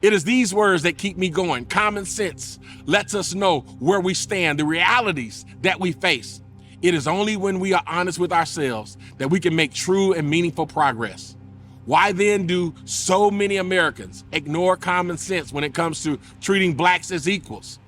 It is these words that keep me going. Common sense lets us know where we stand, the realities that we face. It is only when we are honest with ourselves that we can make true and meaningful progress. Why then do so many Americans ignore common sense when it comes to treating blacks as equals?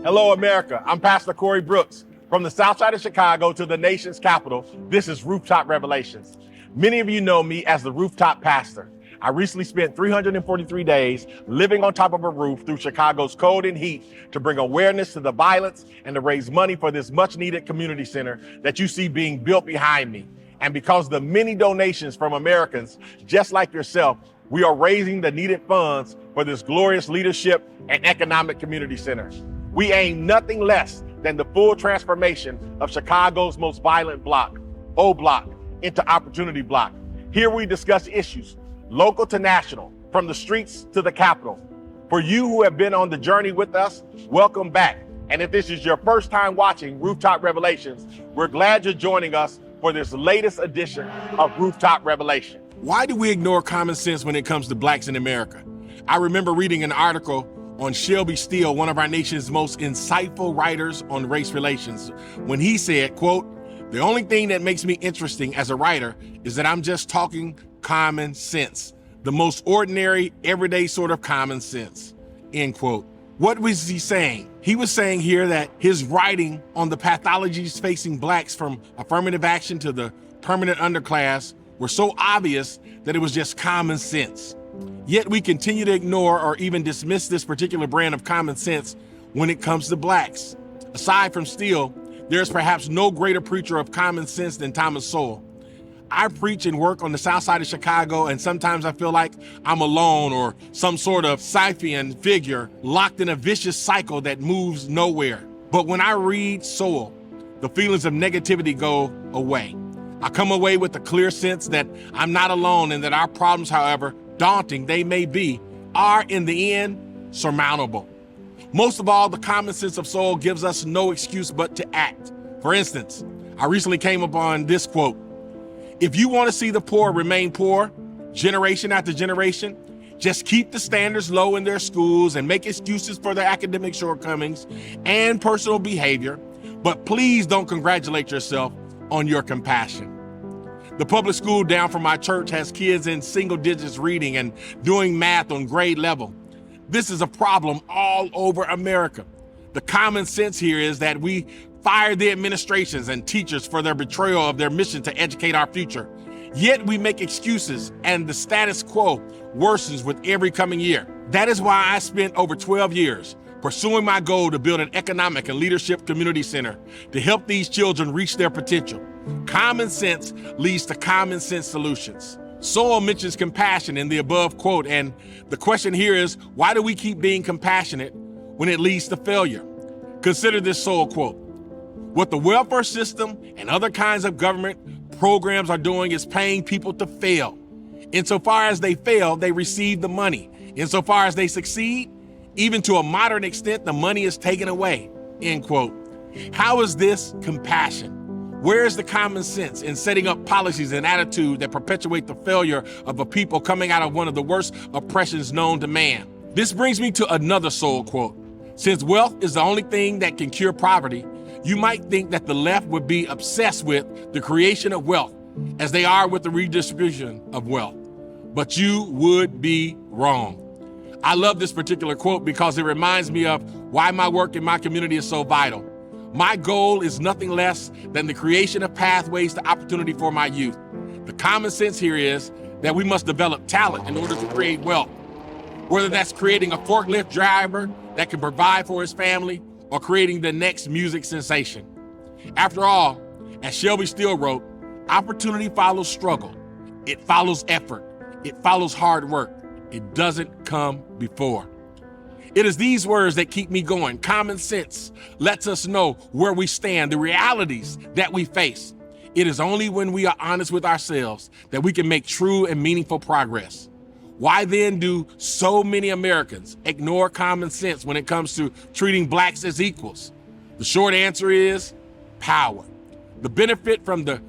Hello, America. I'm Pastor Corey Brooks. From the south side of Chicago to the nation's capital, this is Rooftop Revelations. Many of you know me as the Rooftop Pastor. I recently spent 343 days living on top of a roof through Chicago's cold and heat to bring awareness to the violence and to raise money for this much needed community center that you see being built behind me. And because of the many donations from Americans just like yourself, we are raising the needed funds for this glorious leadership and economic community center. We aim nothing less than the full transformation of Chicago's most violent block, O Block, into Opportunity Block. Here we discuss issues, local to national, from the streets to the Capitol. For you who have been on the journey with us, welcome back. And if this is your first time watching Rooftop Revelations, we're glad you're joining us for this latest edition of Rooftop Revelation. Why do we ignore common sense when it comes to blacks in America? I remember reading an article on Shelby Steele, one of our nation's most insightful writers on race relations, when he said, quote, "The only thing that makes me interesting as a writer is that I'm just talking common sense, the most ordinary, everyday sort of common sense," end quote. What was he saying? He was saying here that his writing on the pathologies facing blacks from affirmative action to the permanent underclass were so obvious that it was just common sense. Yet we continue to ignore or even dismiss this particular brand of common sense when it comes to blacks. Aside from Steele, there's perhaps no greater preacher of common sense than Thomas Sowell. I preach and work on the south side of Chicago, and sometimes I feel like I'm alone or some sort of Scythian figure locked in a vicious cycle that moves nowhere. But when I read Sowell, the feelings of negativity go away. I come away with a clear sense that I'm not alone and that our problems, however daunting they may be, are in the end surmountable. Most of all, the common sense of Sowell gives us no excuse but to act. For instance, I recently came upon this quote: "If you want to see the poor remain poor, generation after generation, just keep the standards low in their schools and make excuses for their academic shortcomings and personal behavior, but please don't congratulate yourself on your compassion." The public school down from my church has kids in single digits reading and doing math on grade level. This is a problem all over America. The common sense here is that we fire the administrations and teachers for their betrayal of their mission to educate our future. Yet we make excuses and the status quo worsens with every coming year. That is why I spent over 12 years pursuing my goal to build an economic and leadership community center to help these children reach their potential. Common sense leads to common sense solutions. Sowell mentions compassion in the above quote, and the question here is, why do we keep being compassionate when it leads to failure? Consider this Sowell quote: "What the welfare system and other kinds of government programs are doing is paying people to fail. Insofar as they fail, they receive the money. Insofar as they succeed, even to a moderate extent, the money is taken away," end quote. How is this compassion? Where is the common sense in setting up policies and attitude that perpetuate the failure of a people coming out of one of the worst oppressions known to man? This brings me to another Sowell quote: "Since wealth is the only thing that can cure poverty, you might think that the left would be obsessed with the creation of wealth as they are with the redistribution of wealth. But you would be wrong." I love this particular quote because it reminds me of why my work in my community is so vital. My goal is nothing less than the creation of pathways to opportunity for my youth. The common sense here is that we must develop talent in order to create wealth. Whether that's creating a forklift driver that can provide for his family or creating the next music sensation. After all, as Shelby Steele wrote, opportunity follows struggle. It follows effort. It follows hard work. It doesn't come before. It is these words that keep me going. Common sense lets us know where we stand, the realities that we face. It is only when we are honest with ourselves that we can make true and meaningful progress. Why then do so many Americans ignore common sense when it comes to treating blacks as equals? The short answer is power. the benefit from the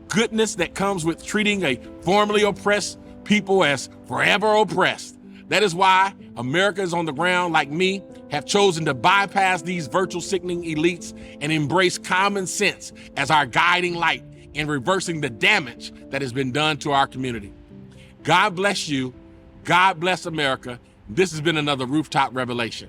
goodness that comes with treating a formerly oppressed people as forever oppressed. That is why Americans on the ground like me have chosen to bypass these virtual sickening elites and embrace common sense as our guiding light in reversing the damage that has been done to our community. God bless you. God bless America. This has been another Rooftop Revelation.